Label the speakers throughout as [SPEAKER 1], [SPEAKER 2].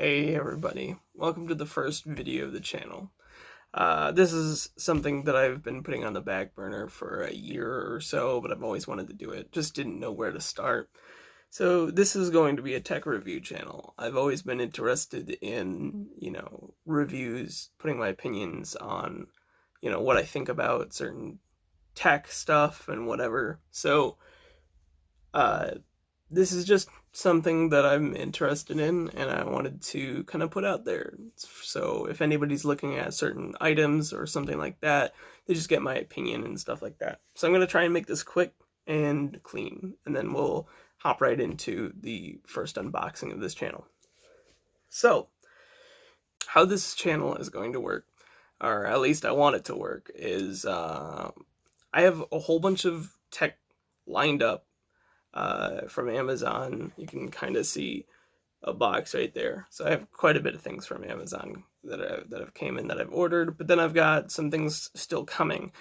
[SPEAKER 1] Hey everybody, welcome to the first video of the channel. This is something that I've been putting on the back burner for a year or so, but I've always wanted to do it, just didn't know where to start. So this is going to be a tech review channel. I've always been interested in, reviews, putting my opinions on, what I think about certain tech stuff and whatever. So, this is just something that I'm interested in and I wanted to kind of put out there. So if anybody's looking at certain items or something like that, they just get my opinion and stuff like that. So I'm going to try and make this quick and clean, and then we'll hop right into the first unboxing of this channel. So how this channel is going to work, or at least I want it to work, is I have a whole bunch of tech lined up from Amazon. You can kind of see a box right there. So I have quite a bit of things from Amazon that have came in that I've ordered, but then I've got some things still coming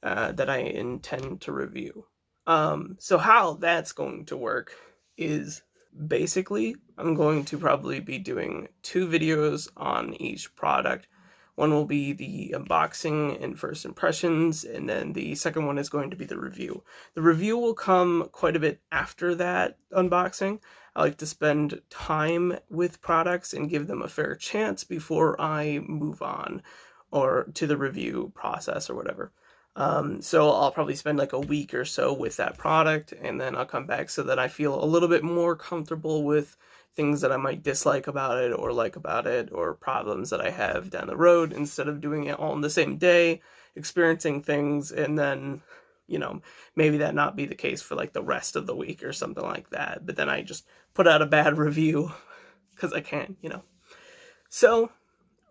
[SPEAKER 1] that I intend to review. So how that's going to work is basically I'm going to probably be doing 2 videos on each product. One will be the unboxing and first impressions, and then the second one is going to be the review. The review will come quite a bit after that unboxing. I like to spend time with products and give them a fair chance before I move on or to the review process or whatever. So I'll probably spend like a week or so with that product, and then I'll come back so that I feel a little bit more comfortable with things that I might dislike about it or like about it, or problems that I have down the road, instead of doing it all in the same day, experiencing things, and then, maybe that not be the case for like the rest of the week or something like that. But then I just put out a bad review because I can, So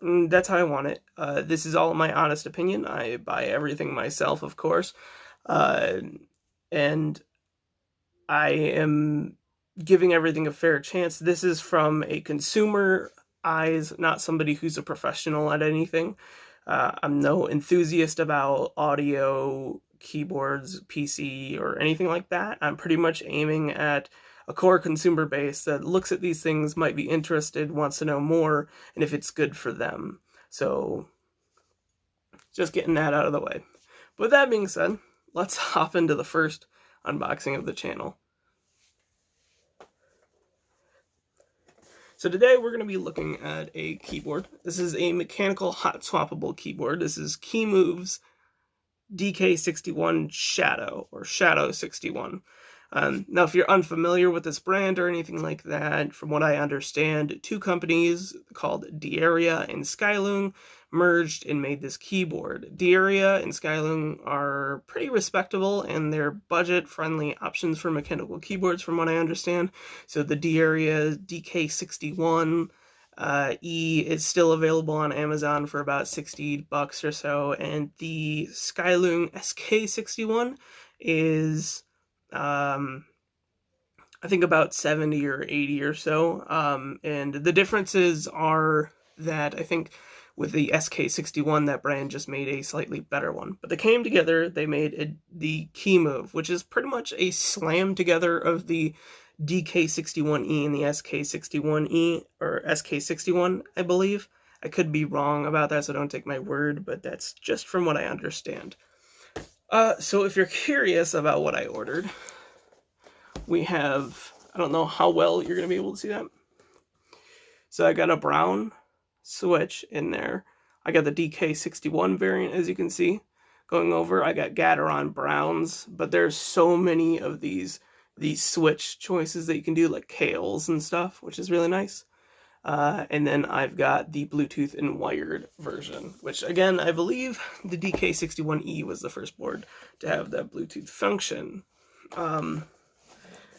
[SPEAKER 1] that's how I want it. This is all my honest opinion. I buy everything myself, of course. And I am giving everything a fair chance. This is from a consumer eyes, not somebody who's a professional at anything. I'm no enthusiast about audio, keyboards, PC, or anything like that. I'm pretty much aiming at a core consumer base that looks at these things, might be interested, wants to know more, and if it's good for them. So just getting that out of the way. But with that being said, let's hop into the first unboxing of the channel. So today we're going to be looking at a keyboard. This is a mechanical hot swappable keyboard. This is Kemove's DK61 Shadow, or Shadow 61. Now, if you're unfamiliar with this brand or anything like that, from what I understand, 2 companies called Diaria and Skylung merged and made this keyboard. Diaria and Skylung are pretty respectable, and they're budget-friendly options for mechanical keyboards, from what I understand. So the Diaria DK61 E is still available on Amazon for about $60 or so, and the Skylung SK61 is I think about 70 or 80 or so. And the differences are that I think with the SK61, that brand just made a slightly better one. But they came together, they made the Kemove, which is pretty much a slam together of the DK61E and the SK61E, or SK61, I believe. I could be wrong about that, so don't take my word, but that's just from what I understand. So if you're curious about what I ordered, we have, I don't know how well you're going to be able to see that. So I got a brown switch in there. I got the DK61 variant, as you can see, going over. I got Gadaran browns, but there's so many of these switch choices that you can do, like Kales and stuff, which is really nice. And then I've got the Bluetooth and wired version, which again, I believe the DK61E was the first board to have that Bluetooth function. I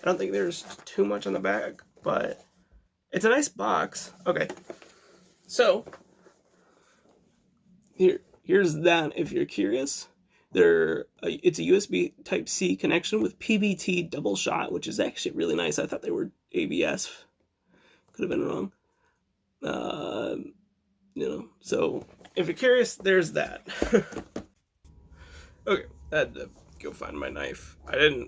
[SPEAKER 1] don't think there's too much on the back, but it's a nice box. Okay, so here's that if you're curious. It's a USB Type-C connection with PBT double shot, which is actually really nice. I thought they were ABS. Could have been wrong. So if you're curious, there's that. Okay, I had to go find my knife. I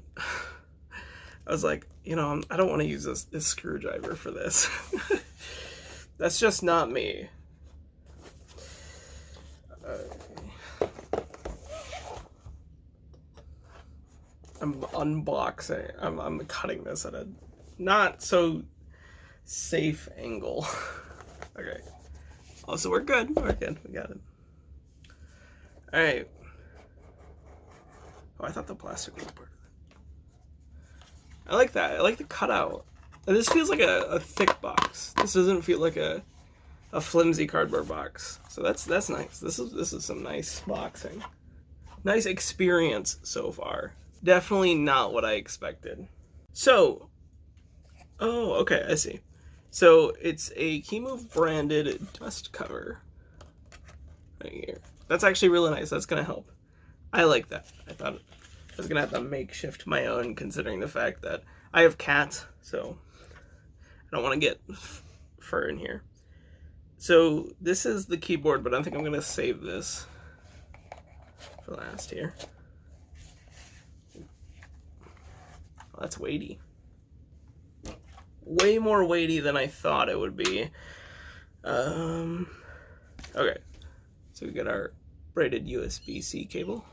[SPEAKER 1] was like, I don't want to use this screwdriver for this. That's just not me. I'm unboxing. I'm cutting this at a not so safe angle. Okay. Oh, so we're good. We're good. We got it. All right. Oh, I thought the plastic was part of it. I like that. I like the cutout. And this feels like a thick box. This doesn't feel like a flimsy cardboard box. So that's nice. This is some nice boxing. Nice experience so far. Definitely not what I expected. So, oh, okay, I see. So it's a Kemove branded dust cover right here. That's actually really nice. That's gonna help. I like that. I thought I was gonna have to makeshift my own, considering the fact that I have cats, so I don't want to get fur in here. So this is the keyboard, but I think I'm gonna save this for last here. Oh, that's weighty. Way more weighty than I thought it would be. Okay, so we got our braided USB-C cable.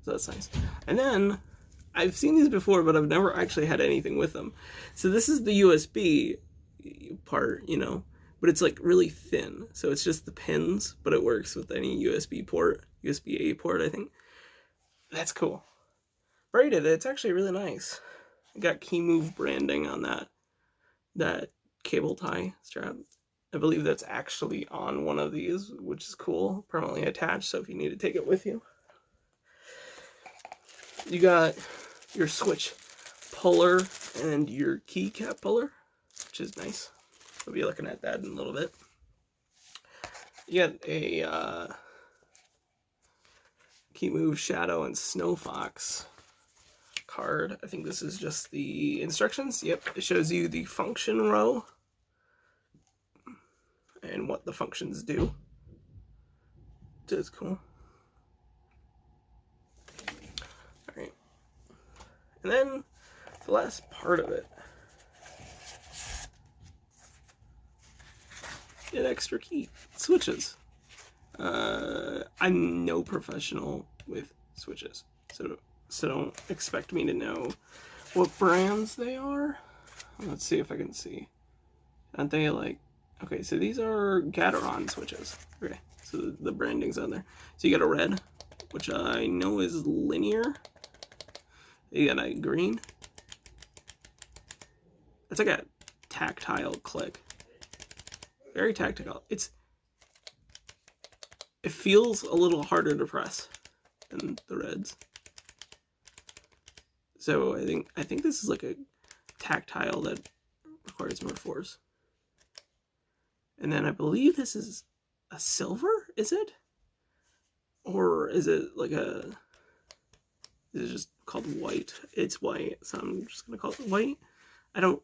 [SPEAKER 1] So that's nice. And then, I've seen these before, but I've never actually had anything with them. So this is the USB part, you know, but it's like really thin. So it's just the pins, but it works with any USB port, USB-A port, I think. That's cool. Braided, it's actually really nice. I got Kemove branding on that cable tie strap. I believe that's actually on one of these, which is cool. Permanently attached, so if you need to take it with you. You got your switch puller and your keycap puller, which is nice. We'll be looking at that in a little bit. You got a Kemove Shadow and Snow Fox card. I think this is just the instructions. Yep, it shows you the function row and what the functions do. That's cool. Alright. And then the last part of it. An extra key. Switches. I'm no professional with switches, so don't expect me to know what brands they are. Let's see if I can see. Aren't they like... Okay, so these are Gadaran Switches. Okay, so the branding's on there. So you got a red, which I know is linear. You got a green. It's like a tactile click. Very tactile. It feels a little harder to press than the reds. So I think this is like a tactile that requires more force. And then I believe this is a silver, is it? Or is it like is it just called white? It's white, so I'm just gonna call it white. I'm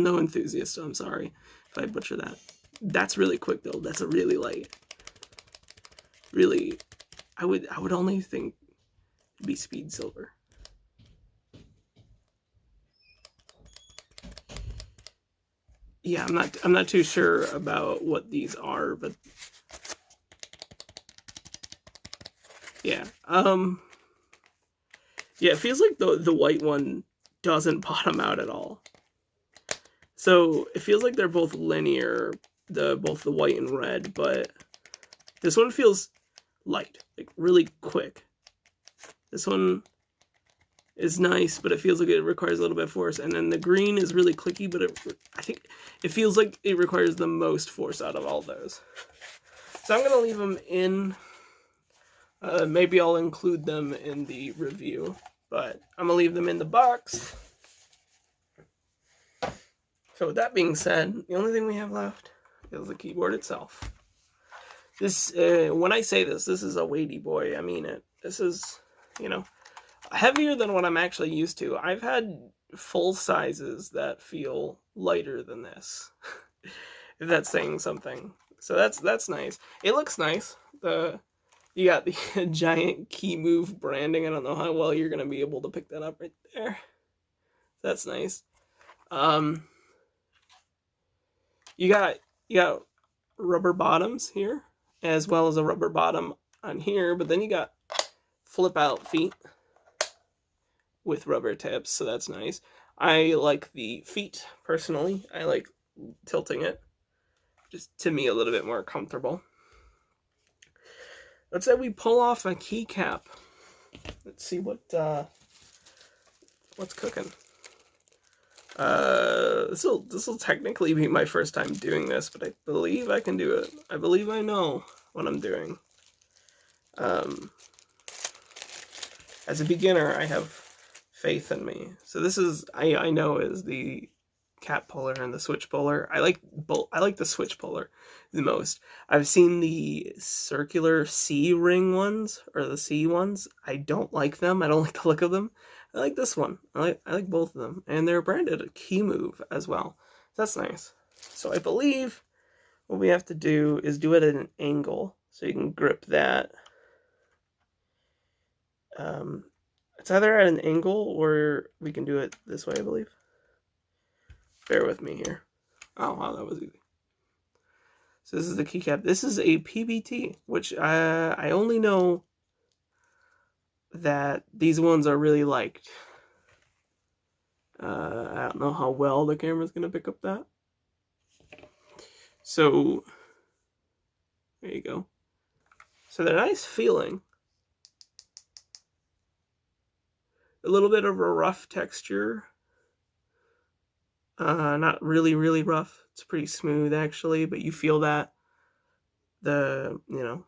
[SPEAKER 1] no enthusiast, so I'm sorry if I butcher that. That's really quick though. That's a really light. Really, I would only think it'd be speed silver. Yeah, I'm not too sure about what these are, but yeah. Yeah, it feels like the white one doesn't bottom out at all. So it feels like they're both linear, both the white and red, but this one feels light, like really quick. This one is nice, but it feels like it requires a little bit of force. And then the green is really clicky, but I think it feels like it requires the most force out of all those. So I'm going to leave them in. Maybe I'll include them in the review, but I'm going to leave them in the box. So with that being said, the only thing we have left is the keyboard itself. This, when I say this is a weighty boy. I mean it. This is, you know, heavier than what I'm actually used to. I've had full sizes that feel lighter than this, if that's saying something. So that's nice. It looks nice. The You got the giant Kemove branding. I don't know how well you're gonna be able to pick that up right there. That's nice. You got rubber bottoms here, as well as a rubber bottom on here, but then you got flip out feet with rubber tips, so that's nice. I like the feet personally. I like tilting it, just to me a little bit more comfortable. Let's say we pull off a keycap. Let's see what's cooking. This will technically be my first time doing this, but I believe I can do it. I believe I know what I'm doing. As a beginner, I have faith in me. So this is I know is the cap puller and the switch puller. I like both. I like the switch puller the most. I've seen the circular C ring ones or the C ones. I don't like them. I don't like the look of them. I like this one. I like both of them, and they're branded a Kemove as well. That's nice. So I believe what we have to do is do it at an angle so you can grip that. It's either at an angle or we can do it this way, I believe. Bear with me here. Oh, wow, that was easy. So this is the keycap. This is a PBT, which I only know that these ones are really liked. I don't know how well the camera's going to pick up that. So, there you go. So they're nice feeling. A little bit of a rough texture. Not really, really rough. It's pretty smooth, actually, but you feel that. You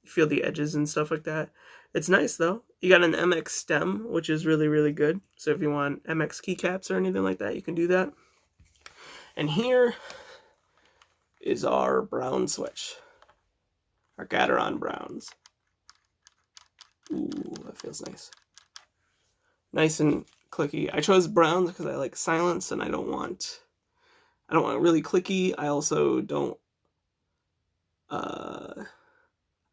[SPEAKER 1] feel the edges and stuff like that. It's nice, though. You got an MX stem, which is really, really good. So if you want MX keycaps or anything like that, you can do that. And here is our brown switch. Our Gadaran browns. Ooh, that feels nice. Nice and clicky. I chose browns because I like silence and I don't want really clicky. I also don't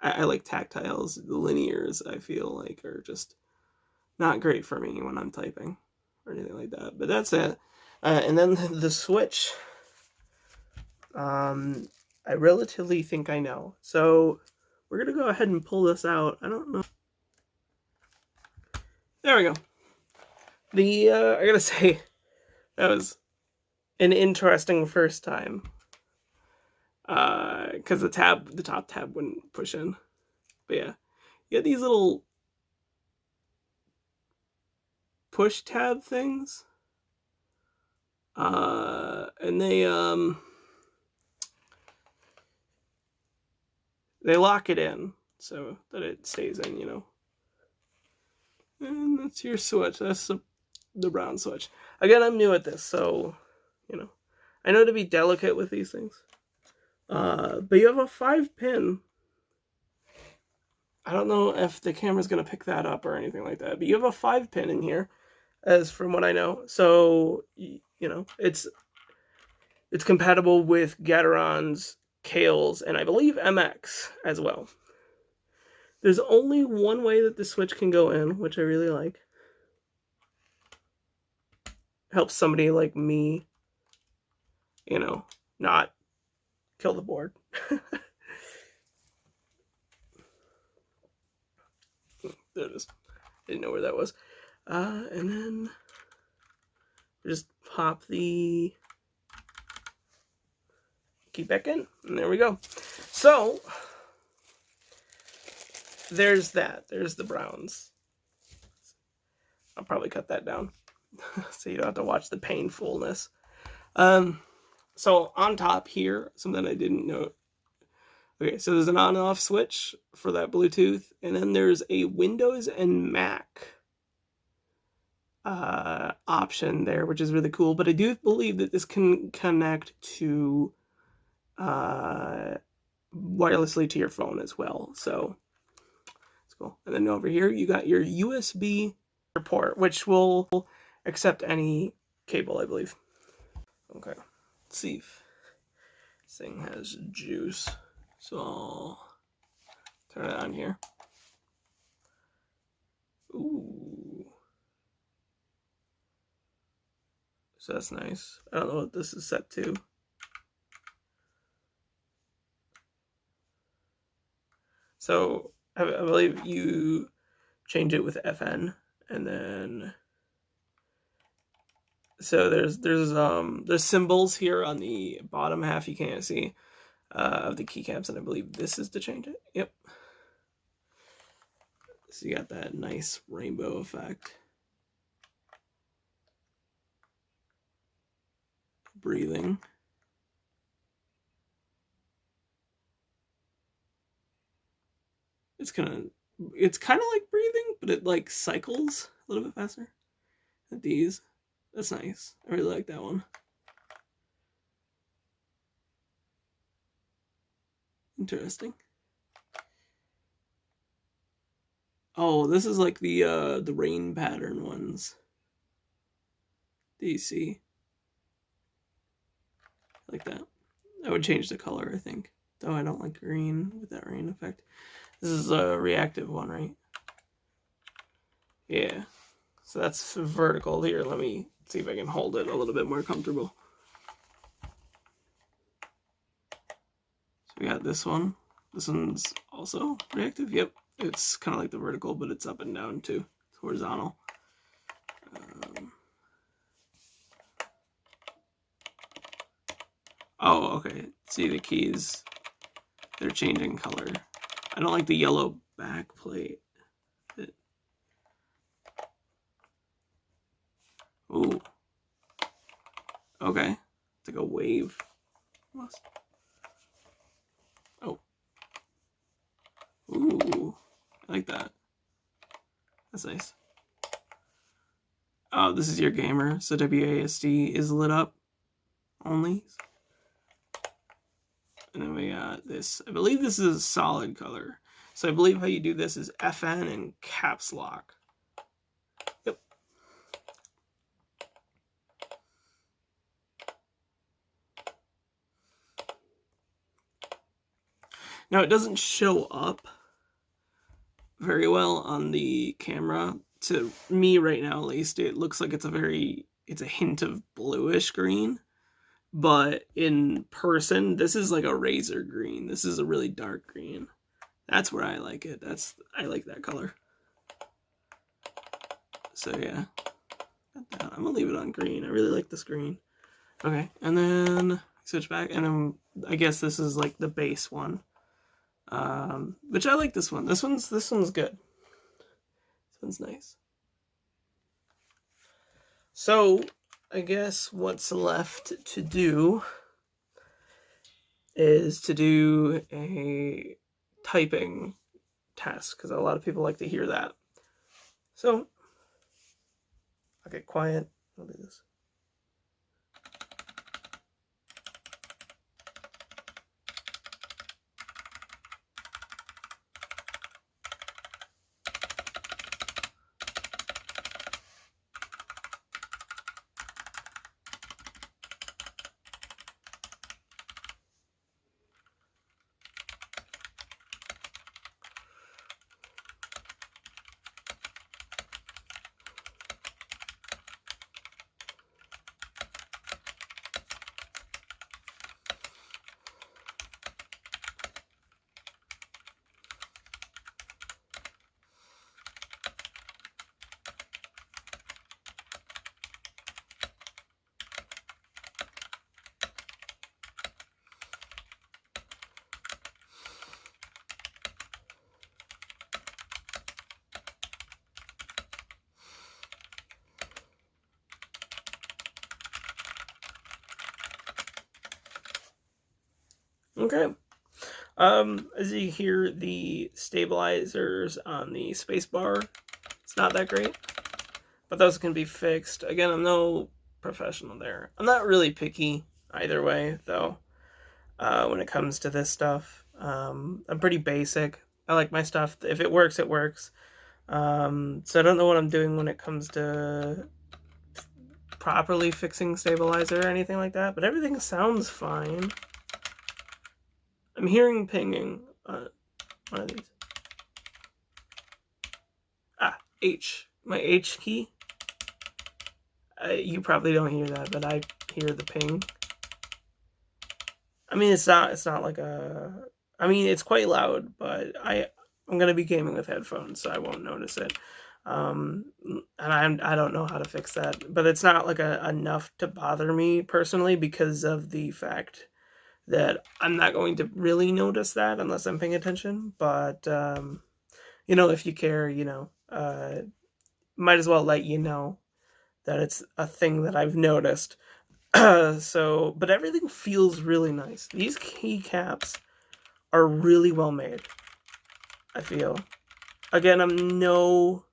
[SPEAKER 1] I like tactiles. The linears I feel like are just not great for me when I'm typing or anything like that. But that's it. And then the switch, I relatively think I know. So we're gonna go ahead and pull this out. I don't know. There we go. I gotta say, that was an interesting first time. Because the top tab wouldn't push in. But yeah, you get these little push tab things. And they lock it in so that it stays in, And that's your switch. That's the brown switch. Again, I'm new at this, so, I know to be delicate with these things. But you have a 5-pin. I don't know if the camera's going to pick that up or anything like that, but you have a 5-pin in here, as from what I know. So, it's compatible with Gadaran's, Kale's, and I believe MX as well. There's only one way that the switch can go in, which I really like. Helps somebody like me, not kill the board. There it is. Didn't know where that was. And then just pop the key back in, and there we go. So there's that. There's the browns. I'll probably cut that down so you don't have to watch the painfulness. So on top here, something I didn't know. Okay, so there's an on and off switch for that Bluetooth, and then there's a Windows and Mac option there, which is really cool. But I do believe that this can connect to wirelessly to your phone as well. So it's cool. And then over here, you got your USB port, which will accept any cable, I believe. Okay, let's see if this thing has juice. So I'll Turn it on here. Ooh. So that's nice. I don't know what this is set to. So I believe you change it with FN, and then so there's symbols here on the bottom half you can't see of the keycaps, and I believe this is to change it. Yep. So you got that nice rainbow effect. Breathing. It's kind of like breathing, but it like cycles a little bit faster. At these, that's nice. I really like that one. Interesting. Oh, this is like the rain pattern ones. Do you see? Like that. I would change the color, I think. Though I don't like green with that rain effect. This is a reactive one, right? Yeah. So that's vertical here. Let me see if I can hold it a little bit more comfortable. So we got this one. This one's also reactive. Yep. It's kind of like the vertical, but it's up and down too. It's horizontal. Oh, okay. See the keys. They're changing color. I don't like the yellow back plate. Ooh. Okay. It's like a wave. Almost. Oh. Ooh. I like that. That's nice. Oh, this is your gamer. So WASD is lit up only. And then we got this. I believe this is a solid color. So I believe how you do this is FN and caps lock. Yep. Now it doesn't show up very well on the camera. To me right now at least, it looks like it's a hint of bluish green. But in person, this is like a razor green. This is a really dark green. That's where I like it. I like that color. So yeah, I'm gonna leave it on green. I really like this green. Okay, and then switch back, and then I guess this is like the base one, which I like this one. This one's good. This one's nice. So I guess what's left to do is to do a typing test, because a lot of people like to hear that. So I'll get quiet. I'll do this. Okay. As you hear, the stabilizers on the spacebar, it's not that great, but those can be fixed. Again, I'm no professional there. I'm not really picky either way, though, when it comes to this stuff. I'm pretty basic. I like my stuff. If it works, it works. So I don't know what I'm doing when it comes to properly fixing stabilizer or anything like that, but everything sounds fine. I'm hearing pinging. One of these. H. My H key. You probably don't hear that, but I hear the ping. I mean, it's not like a. I mean, it's quite loud, but I'm gonna be gaming with headphones, so I won't notice it. And I don't know how to fix that, but it's not like enough to bother me personally because of the fact that I'm not going to really notice that unless I'm paying attention. But if you care, might as well let you know that it's a thing that I've noticed. But everything feels really nice. These keycaps are really well made, I feel. Again, I'm no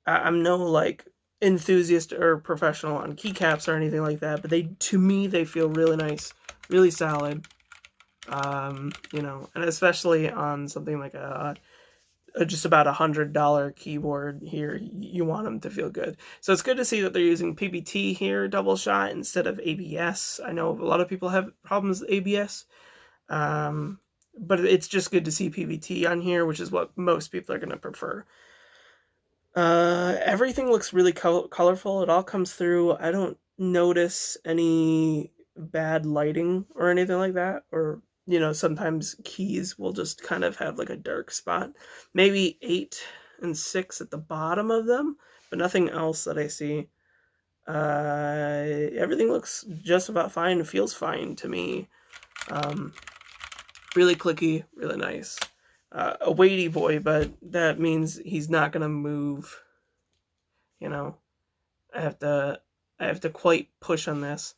[SPEAKER 1] like enthusiast or professional on keycaps or anything like that, but to me they feel really nice, really solid. And especially on something like just about $100 keyboard here, you want them to feel good. So it's good to see that they're using PBT here, double shot, instead of ABS. I know a lot of people have problems with ABS, but it's just good to see PBT on here, which is what most people are going to prefer. Everything looks really colorful. It all comes through. I don't notice any bad lighting or anything like that, or sometimes keys will just kind of have like a dark spot. Maybe 8 and 6 at the bottom of them, but nothing else that I see. Everything looks just about fine. It feels fine to me. Really clicky, really nice. A weighty boy, but that means he's not gonna move. I have to quite push on this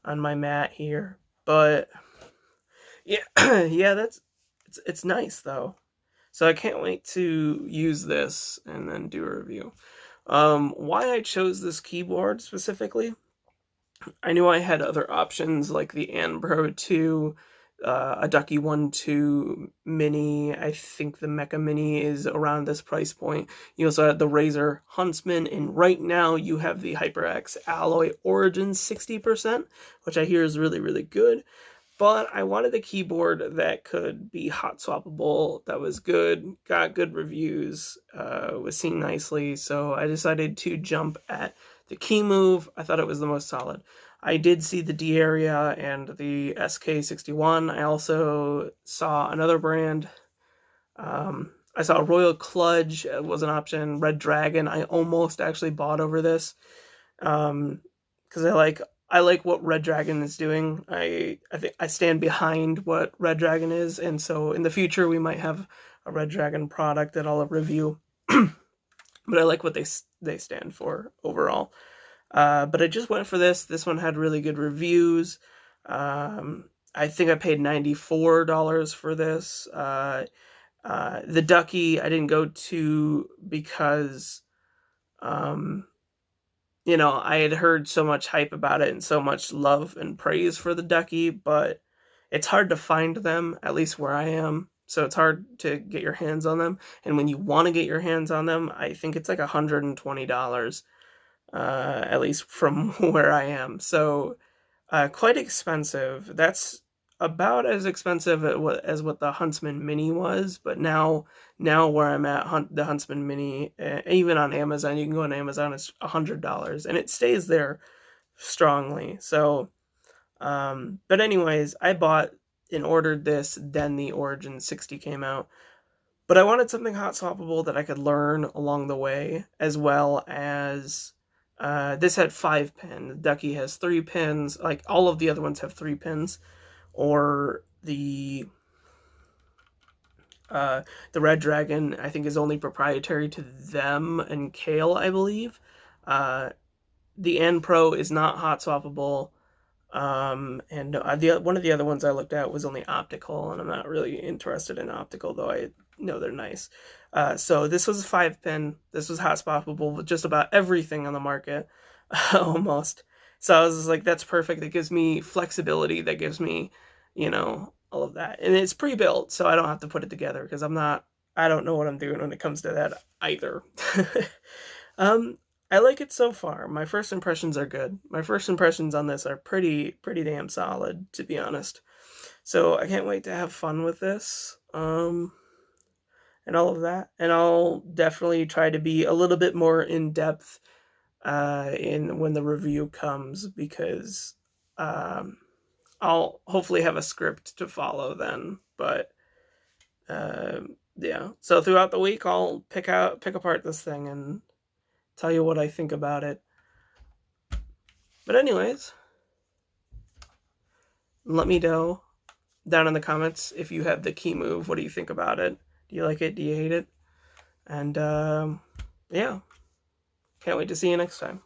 [SPEAKER 1] on my mat here, but yeah, yeah, it's nice though. So I can't wait to use this and then do a review. Why I chose this keyboard specifically, I knew I had other options like the Pro 2, a Ducky 1-2 Mini. I think the Mecha Mini is around this price point. You also had the Razer Huntsman, and right now you have the HyperX Alloy Origin 60%, which I hear is really, really good. But I wanted a keyboard that could be hot swappable, that was good, got good reviews, was seen nicely, so I decided to jump at the Kemove. I thought it was the most solid. I did see the D-Area and the SK61. I also saw another brand. I saw Royal Kludge was an option. Red Dragon, I almost actually bought over this. Because I like what Red Dragon is doing. I think I stand behind what Red Dragon is, and so in the future we might have a Red Dragon product that I'll review. But I like what they stand for overall. But I just went for this. This one had really good reviews. I think I paid $94 for this. The Ducky I didn't go to because I had heard so much hype about it and so much love and praise for the Ducky, but it's hard to find them, at least where I am. So it's hard to get your hands on them. And when you want to get your hands on them, I think it's like $120, at least from where I am. So quite expensive. That's about as expensive as what the Huntsman Mini was, but now where I'm at, the Huntsman Mini, even on Amazon, you can go on Amazon, it's $100, and it stays there strongly. So, but anyways, I bought and ordered this, then the Origin 60 came out. But I wanted something hot swappable that I could learn along the way, as well as this had 5 pin. The Ducky has 3 pins. Like all of the other ones have 3 pins. Or the Red Dragon, I think, is only proprietary to them and Kale, I believe. The Pro is not hot swappable. And one of the other ones I looked at was only optical, and I'm not really interested in optical, though I know they're nice. So this was a 5 pin. This was hot swappable with just about everything on the market, almost. So I was just like, that's perfect. It gives me flexibility. That gives me, all of that. And it's pre-built, so I don't have to put it together because I don't know what I'm doing when it comes to that either. I like it so far. My first impressions are good. My first impressions on this are pretty damn solid, to be honest. So I can't wait to have fun with this. and all of that. And I'll definitely try to be a little bit more in depth in when the review comes, because um, I'll hopefully have a script to follow then. But yeah, so throughout the week I'll pick apart this thing and tell you what I think about it. But anyways, let me know down in the comments if you have the Kemove. What do you think about it? Do you like it? Do you hate it? And yeah, can't wait to see you next time.